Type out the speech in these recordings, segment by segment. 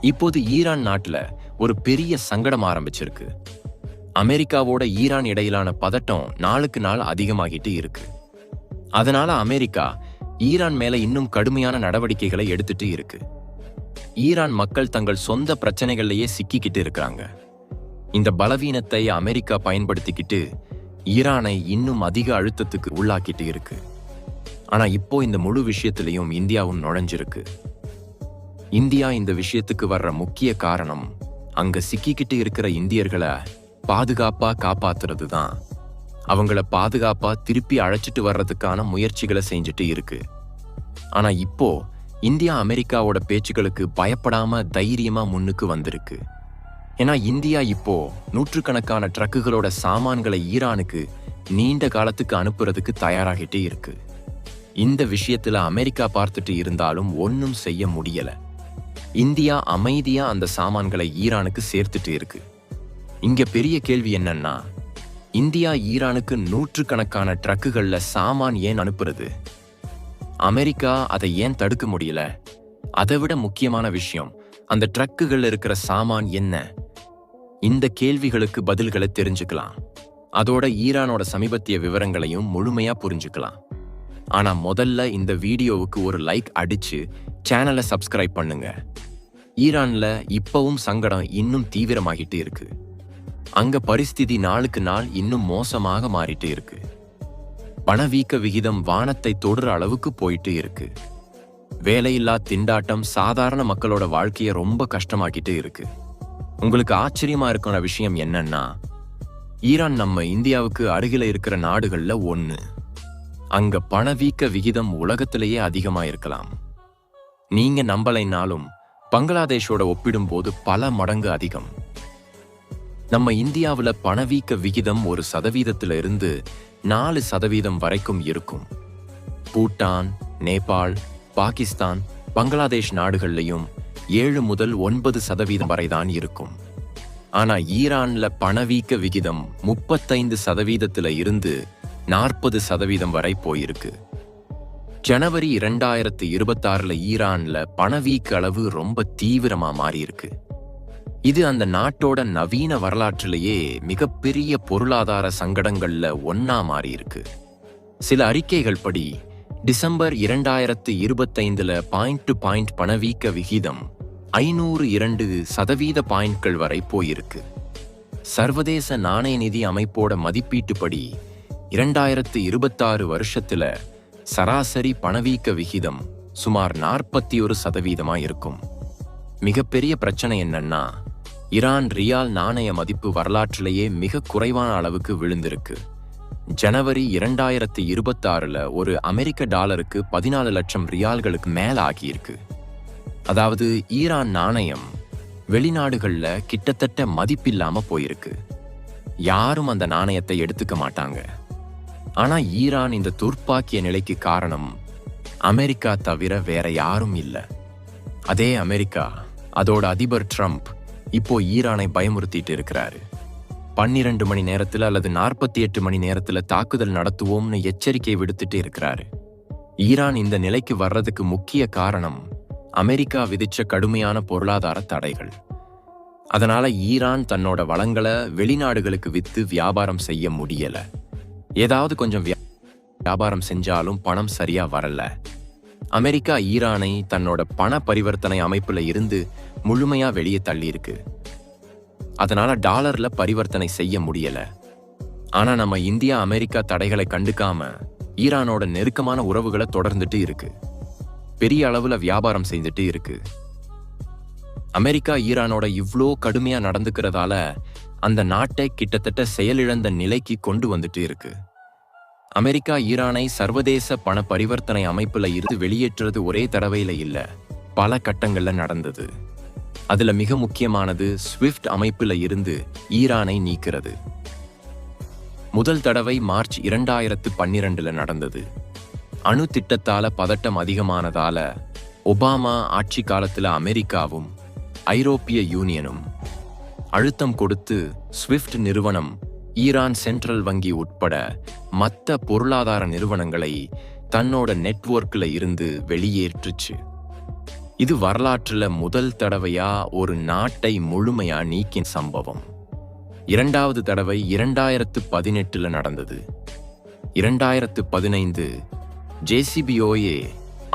இப்போது ஈரான் நாட்டுல ஒரு பெரிய சங்கடம் ஆரம்பிச்சிருக்கு. அமெரிக்காவோட ஈரான் இடையிலான பதட்டம் நாளுக்கு நாள் அதிகமாகிட்டு இருக்கு. அதனால அமெரிக்கா ஈரான் மேல இன்னும் கடுமையான நடவடிக்கைகளை எடுத்துட்டு இருக்கு. ஈரான் மக்கள் தங்கள் சொந்த பிரச்சனைகள்லயே சிக்கிக்கிட்டு இருக்காங்க. இந்த பலவீனத்தை அமெரிக்கா பயன்படுத்திக்கிட்டு ஈரானை இன்னும் அதிக அழுத்தத்துக்கு உள்ளாக்கிட்டு இருக்கு. ஆனா இப்போ இந்த முழு விஷயத்திலையும் இந்தியாவும் நுழைஞ்சிருக்கு. இந்தியா இந்த விஷயத்துக்கு வர்ற முக்கிய காரணம் அங்க சிக்கிக்கிட்டு இருக்கிற இந்தியர்களை பாதுகாப்பா காப்பாத்துறது தான். அவங்கள பாதுகாப்பா திருப்பி அழைச்சிட்டு வர்றதுக்கான முயற்சிகளை செஞ்சுட்டு இருக்கு. ஆனா இப்போ இந்தியா அமெரிக்காவோட பேச்சுக்களுக்கு பயப்படாம தைரியமா முன்னுக்கு வந்திருக்கு. ஏன்னா இந்தியா இப்போ நூற்றுக்கணக்கான ட்ரக்குகளோட சாமான்களை ஈரானுக்கு நீண்ட காலத்துக்கு அனுப்புறதுக்கு தயாராகிட்டே இருக்கு. இந்த விஷயத்துல அமெரிக்கா பார்த்துட்டு இருந்தாலும் ஒன்னும் செய்ய முடியல. இந்தியா அமைதியா அந்த சாமான்களை ஈரானுக்கு சேர்த்துட்டு இருக்கு. இங்க பெரிய கேள்வி என்னன்னா, இந்தியா ஈரானுக்கு நூற்றுக்கணக்கான ட்ரக்குகள்ல சாமான் ஏன் அனுப்புறது? அமெரிக்கா அதை ஏன் தடுக்க முடியல? அதை விட முக்கியமான விஷயம், அந்த ட்ரக்குகள்ல இருக்கிற சாமான் என்ன? இந்த கேள்விகளுக்கு பதில்களை தெரிஞ்சுக்கலாம். அதோட ஈரானோட சமீபத்திய விவரங்களையும் முழுமையா புரிஞ்சுக்கலாம். ஆனா முதல்ல இந்த வீடியோவுக்கு ஒரு லைக் அடிச்சு சேனலை சப்ஸ்கிரைப் பண்ணுங்க. ஈரான்ல இப்பவும் சங்கடம் இன்னும் தீவிரமாகிட்டு இருக்கு. அங்க பரிஸ்திதி நாளுக்கு நாள் இன்னும் மோசமாக மாறிட்டு இருக்கு. பணவீக்க விகிதம் வானத்தை தொடுற அளவுக்கு போயிட்டு இருக்கு. வேலையில்லா திண்டாட்டம் சாதாரண மக்களோட வாழ்க்கையை ரொம்ப கஷ்டமாக்கிட்டு இருக்கு. உங்களுக்கு ஆச்சரியமா இருக்கிற விஷயம் என்னன்னா, ஈரான் நம்ம இந்தியாவுக்கு அருகில இருக்கிற நாடுகள்ல ஒண்ணு. அங்க பணவீக்க விகிதம் உலகத்திலேயே அதிகமா இருக்கலாம். நீங்க நம்பலைனாலும் பங்களாதேஷோட ஒப்பிடும்போது பல மடங்கு அதிகம். நம்ம இந்தியாவுல பணவீக்க விகிதம் 1% 4% வரைக்கும் இருக்கும். பூட்டான், நேபாள், பாகிஸ்தான், பங்களாதேஷ் நாடுகள்லையும் 7 முதல் 9% வரைதான் இருக்கும். ஆனா ஈரான்ல பணவீக்க விகிதம் 35% 40% வரை போயிருக்கு. ஜனவரி 2026 ஈரான்ல பணவீக்க அளவு ரொம்ப தீவிரமா மாறியிருக்கு. இது அந்த நாட்டோட நவீன வரலாற்றிலேயே மிகப்பெரிய பொருளாதார சங்கடங்கள்ல ஒன்னா மாறியிருக்கு. சில அறிக்கைகள் படி டிசம்பர் 2025 பாயிண்ட் டு பாயிண்ட் பணவீக்க விகிதம் 502% பாயிண்ட்கள் வரை போயிருக்கு. சர்வதேச நாணய நிதி அமைப்போட மதிப்பீட்டுப்படி 2026 வருஷத்துல சராசரி பணவீக்க விகிதம் சுமார் 41% இருக்கும். மிகப்பெரிய பிரச்சனை என்னன்னா, ஈரான் ரியால் நாணய மதிப்பு வரலாற்றிலேயே மிக குறைவான அளவுக்கு விழுந்திருக்கு. ஜனவரி 2026 ஒரு அமெரிக்க டாலருக்கு 14 லட்சம் ரியால்களுக்கு மேல ஆகியிருக்கு. அதாவது ஈரான் நாணயம் வெளிநாடுகள்ல கிட்டத்தட்ட மதிப்பில்லாம போயிருக்கு. யாரும் அந்த நாணயத்தை எடுத்துக்க மாட்டாங்க. ஆனா ஈரான் இந்த துர்ப்பாக்கிய நிலைக்கு காரணம் அமெரிக்கா தவிர வேற யாரும் இல்ல. அதே அமெரிக்கா, அதோட அதிபர் ட்ரம்ப் இப்போ ஈரானை பயமுறுத்திட்டு இருக்கிறாரு. 12 மணி நேரத்துல அல்லது 48 மணி நேரத்துல தாக்குதல் நடத்துவோம்னு எச்சரிக்கை விடுத்துட்டு இருக்கிறாரு. ஈரான் இந்த நிலைக்கு வர்றதுக்கு முக்கிய காரணம் அமெரிக்கா விதிச்ச கடுமையான பொருளாதார தடைகள். அதனால ஈரான் தன்னோட வளங்களை வெளிநாடுகளுக்கு வித்து வியாபாரம் செய்ய முடியல. ஏதாவது கொஞ்சம் வியாபாரம் செஞ்சாலும் பணம் சரியா வரல. அமெரிக்கா ஈரானை தன்னோட பண பரிவர்த்தனை அமைப்புல இருந்து முழுமையா வெளியே தள்ளி இருக்கு. அதனால டாலர்ல பரிவர்த்தனை செய்ய முடியல. ஆனா நம்ம இந்தியா அமெரிக்கா தடைகளை கண்டுக்காம ஈரானோட நெருக்கமான உறவுகளை தொடர்ந்துட்டு இருக்கு. பெரிய அளவுல வியாபாரம் செஞ்சுட்டு இருக்கு. அமெரிக்கா ஈரானோட இவ்ளோ கடுமையா நடந்துக்கிறதால அந்த நாட்டை கிட்டத்தட்ட செயலிழந்த நிலைக்கு கொண்டு வந்துட்டு இருக்கு. அமெரிக்கா ஈரானை சர்வதேச பண பரிவர்த்தனை அமைப்புல இருந்து வெளியேற்றுறது ஒரே தடவையில இல்ல, பல கட்டங்கள்ல நடந்தது. அதுல மிக முக்கியமானது ஸ்விஃப்ட் அமைப்புல இருந்து ஈரானை நீக்கிறது. முதல் தடவை மார்ச் 2012 நடந்தது. அணு திட்டத்தால பதட்டம் அதிகமானதால ஒபாமா ஆட்சி காலத்துல அமெரிக்காவும் ஐரோப்பிய யூனியனும் அழுத்தம் கொடுத்து ஸ்விஃப்ட் நிறுவனம் ஈரான் சென்ட்ரல் வங்கி உட்பட மற்ற பொருளாதார நிறுவனங்களை தன்னோட நெட்வொர்க்ல இருந்து வெளியேற்றுச்சு. இது வரலாற்றுல முதல் தடவையா ஒரு நாட்டை முழுமையா நீக்கிய சம்பவம். இரண்டாவது தடவை 2018 நடந்தது. 2015 JCPOA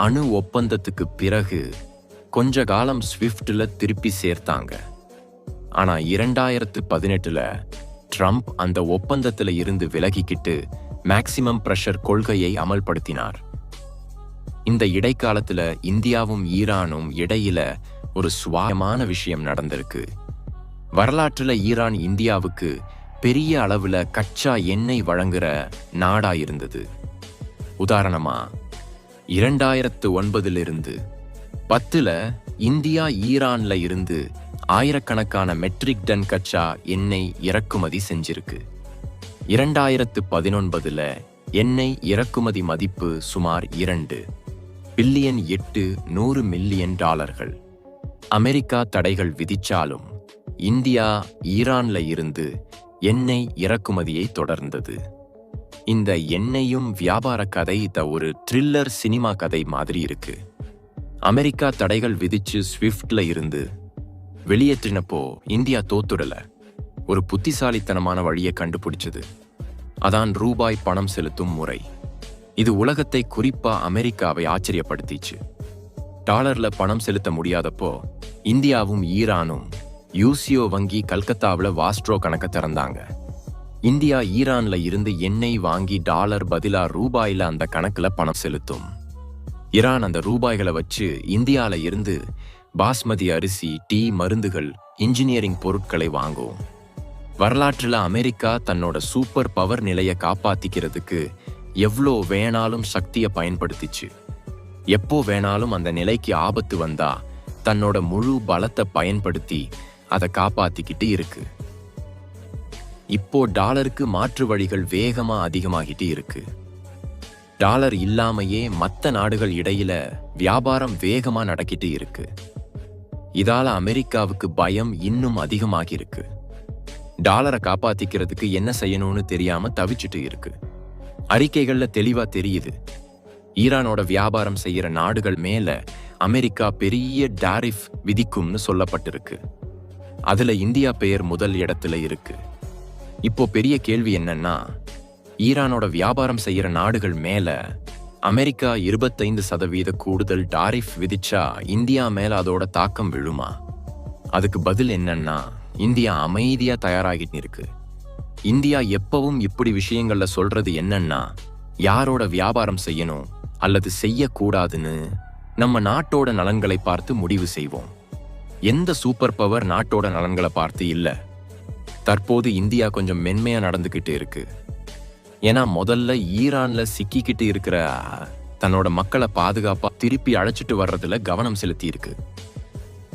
அணு ஒப்பந்தத்துக்கு பிறகு கொஞ்ச காலம் ஸ்விஃப்ட்ல திருப்பி சேர்த்தாங்க. ஆனா 2018 ட்ரம்ப் அந்த ஒப்பந்தத்துல இருந்து விலகிக்கிட்டு மேக்சிமம் பிரஷர் கொள்கையை அமல்படுத்தினார். இந்த இடைக்காலத்துல இந்தியாவும் ஈரானும் இடையில ஒரு சுவாரஸ்யமான விஷயம் நடந்திருக்கு. வரலாற்றுல ஈரான் இந்தியாவுக்கு பெரிய அளவுல கச்சா எண்ணெய் வழங்குற நாடா இருந்தது. உதாரணமா 2009 10 இந்தியா ஈரான்ல இருந்து ஆயிரக்கணக்கான மெட்ரிக் டன் கச்சா எண்ணெய் இறக்குமதி செஞ்சிருக்கு. 2019 எண்ணெய் இறக்குமதி மதிப்பு சுமார் 2 பில்லியன் 800 மில்லியன் டாலர்கள். அமெரிக்கா தடைகள் விதிச்சாலும் இந்தியா ஈரான்ல இருந்து எண்ணெய் இறக்குமதியை தொடர்ந்தது. இந்த எண்ணெயும் வியாபார கதை ஒரு த்ரில்லர் சினிமா கதை மாதிரி இருக்கு. அமெரிக்கா தடைகள் விதிச்சு ஸ்விஃப்ட்ல இருந்து வெளியேற்றினப்போ இந்தியா தோத்துடல, ஒரு புத்திசாலித்தனமான வழியை கண்டுபிடிச்சது. அதான் ரூபாய் பணம் செலுத்தும் முறை. இது உலகத்தை, குறிப்பா அமெரிக்காவை ஆச்சரியப்படுத்திச்சு. டாலர்ல பணம் செலுத்த முடியாதப்போ இந்தியாவும் ஈரானும் யூசிஓ வங்கி கல்கத்தாவில் வாஸ்ட்ரோ கணக்க திறந்தாங்க. இந்தியா ஈரான்ல இருந்து எண்ணெய் வாங்கி டாலர் பதிலா ரூபாயில அந்த கணக்குல பணம் செலுத்தும். ஈரான் அந்த ரூபாய்களை வச்சு இந்தியால இருந்து பாஸ்மதி அரிசி, டீ, மருந்துகள், இன்ஜினியரிங் பொருட்களை வாங்கும். வரலாற்றுல அமெரிக்கா தன்னோட சூப்பர் பவர் நிலையை காப்பாத்திக்கிறதுக்கு எவ்வளோ வேணாலும் சக்தியை பயன்படுத்திச்சு. எப்போ வேணாலும் அந்த நிலைக்கு ஆபத்து வந்தா தன்னோட முழு பலத்தை பயன்படுத்தி அதை காப்பாத்திக்கிட்டு இருக்கு. இப்போ டாலருக்கு மாற்று வழிகள் வேகமா அதிகமாகிட்டு இருக்கு. டாலர் இல்லாமையே மற்ற நாடுகள் இடையில வியாபாரம் வேகமா நடக்கிட்டு இருக்கு. இதால அமெரிக்காவுக்கு பயம் இன்னும் அதிகமாகி இருக்கு. டாலரை காப்பாத்திக்கிறதுக்கு என்ன செய்யணும்னு தெரியாம தவிச்சிட்டு இருக்கு. அறிக்கைகள்ல தெளிவா தெரியுது, ஈரானோட வியாபாரம் செய்யற நாடுகள் மேல அமெரிக்கா பெரிய டாரிஃப் விதிக்கும்னு சொல்லப்பட்டிருக்கு. அதுல இந்தியா பெயர் முதல் இடத்துல இருக்கு. இப்போ பெரிய கேள்வி என்னன்னா, ஈரானோட வியாபாரம் செய்யற நாடுகள் மேல அமெரிக்கா 25% கூடுதல் டாரிஃப் விதிச்சா இந்தியா மேல அதோட தாக்கம் விழுமா? அதுக்கு பதில் என்னன்னா, இந்தியா அமைதியா தயாராகிட்டு இருக்கு. இந்தியா எப்பவும் இப்படி விஷயங்கள்ல சொல்றது என்னன்னா, யாரோட வியாபாரம் செய்யணும் அல்லது செய்யக்கூடாதுன்னு நம்ம நாட்டோட நலன்களை பார்த்து முடிவு செய்வோம். எந்த சூப்பர் பவர் நாட்டோட நலன்களை பார்த்து இல்ல. தற்போது இந்தியா கொஞ்சம் மென்மையா நடந்துகிட்டு இருக்கு. ஏன்னா முதல்ல ஈரான்ல சிக்கிக்கிட்டு இருக்கிற தன்னோட மக்களை பாதுகாப்பா திருப்பி அழைச்சிட்டு வர்றதுல கவனம் செலுத்தி இருக்கு.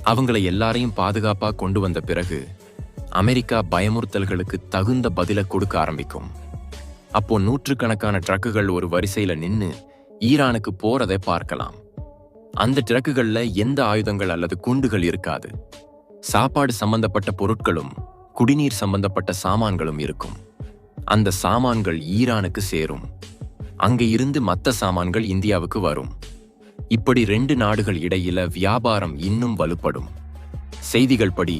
அவங்களை எல்லாரையும் பாதுகாப்பா கொண்டு வந்த பிறகு அமெரிக்கா பயமுறுத்தல்களுக்கு தகுந்த பதில கொடுக்க ஆரம்பிக்கும். அப்போ நூற்றுக்கணக்கான ட்ரக்குகள் ஒரு வரிசையில நின்னு ஈரானுக்கு போறதை பார்க்கலாம். அந்த ட்ரக்குகள்ல எந்த ஆயுதங்கள் அல்லது குண்டுகள் இருக்காது. சாப்பாடு சம்பந்தப்பட்ட பொருட்களும் குடிநீர் சம்பந்தப்பட்ட சாமான்களும் இருக்கும். அந்த சாமான்கள் ஈரானுக்கு சேரும். அங்க இருந்து மற்ற சாமான்கள் இந்தியாவுக்கு வரும். இப்படி 2 நாடுகள் இடையில வியாபாரம் இன்னும் வலுப்படும். செய்திகள் படி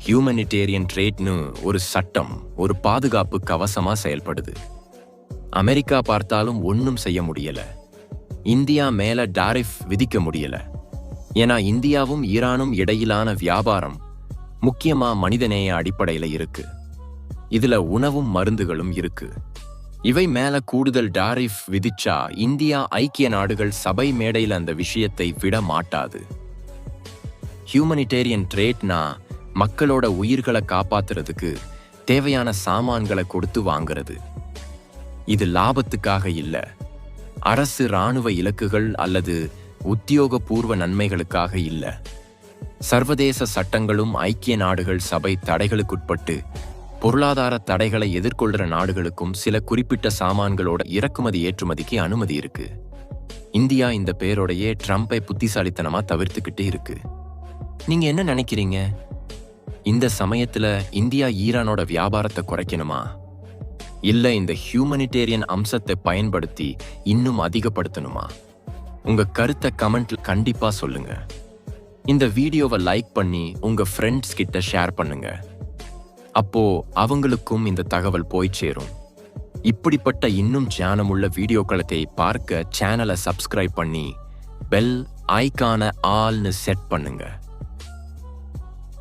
ஹியூமனிடேரியன் ட்ரேட்னு ஒரு சட்டம், ஒரு பாதுகாப்பு கவசமா செயல்படுது. அமெரிக்கா பார்த்தாலும் ஒன்னும் செய்ய முடியல. இந்தியா மேல டாரிஃப் விதிக்க முடியல. ஏன்னா இந்தியாவும் ஈரானும் இடையிலான வியாபாரம் முக்கியமா மனிதநேய அடிப்படையில இருக்கு. இதுல உணவும் மருந்துகளும் இருக்கு. இவை மேல கூடுதல் டாரிஃப் விதிச்சா இந்தியா ஐக்கிய நாடுகள் சபை மேடையில் அந்த விஷயத்தை விட மாட்டாது. ஹியூமனிடேரியன் ட்ரேட்னா மக்களோட உயிர்களை காப்பாத்துறதுக்கு தேவையான சாமான்களை கொடுத்து வாங்குறது. இது லாபத்துக்காக இல்ல, அரசு இராணுவ இலக்குகள் அல்லது உத்தியோகபூர்வ நன்மைகளுக்காக இல்ல. சர்வதேச சட்டங்களும் ஐக்கிய நாடுகள் சபை தடைகளுக்குட்பட்டு பொருளாதார தடைகளை எதிர்கொள்கிற நாடுகளுக்கும் சில குறிப்பிட்ட சாமான்களோட இறக்குமதி ஏற்றுமதிக்கு அனுமதி இருக்கு. இந்தியா இந்த பேரோடையே ட்ரம்பை புத்திசாலித்தனமா தவிர்த்துக்கிட்டு இருக்கு. நீங்க என்ன நினைக்கிறீங்க? இந்த சமயத்துல இந்தியா ஈரானோட வியாபாரத்தை குறைக்கணுமா, இல்ல இந்த ஹியூமனிடேரியன் அம்சத்தை பயன்படுத்தி இன்னும் அதிகப்படுத்தணுமா? உங்க கருத்தை கமெண்ட்ல கண்டிப்பா சொல்லுங்க. இந்த வீடியோவை லைக் பண்ணி உங்க ஃப்ரெண்ட்ஸ் கிட்ட ஷேர் பண்ணுங்க. அப்போ அவங்களுக்கும் இந்த தகவல் போய் சேரும். இப்படிப்பட்ட இன்னும் ஞானமுள்ள வீடியோக்களை பார்க்க சேனலை சப்ஸ்கிரைப் பண்ணி பெல் ஐகானை ஆல்னு செட் பண்ணுங்க.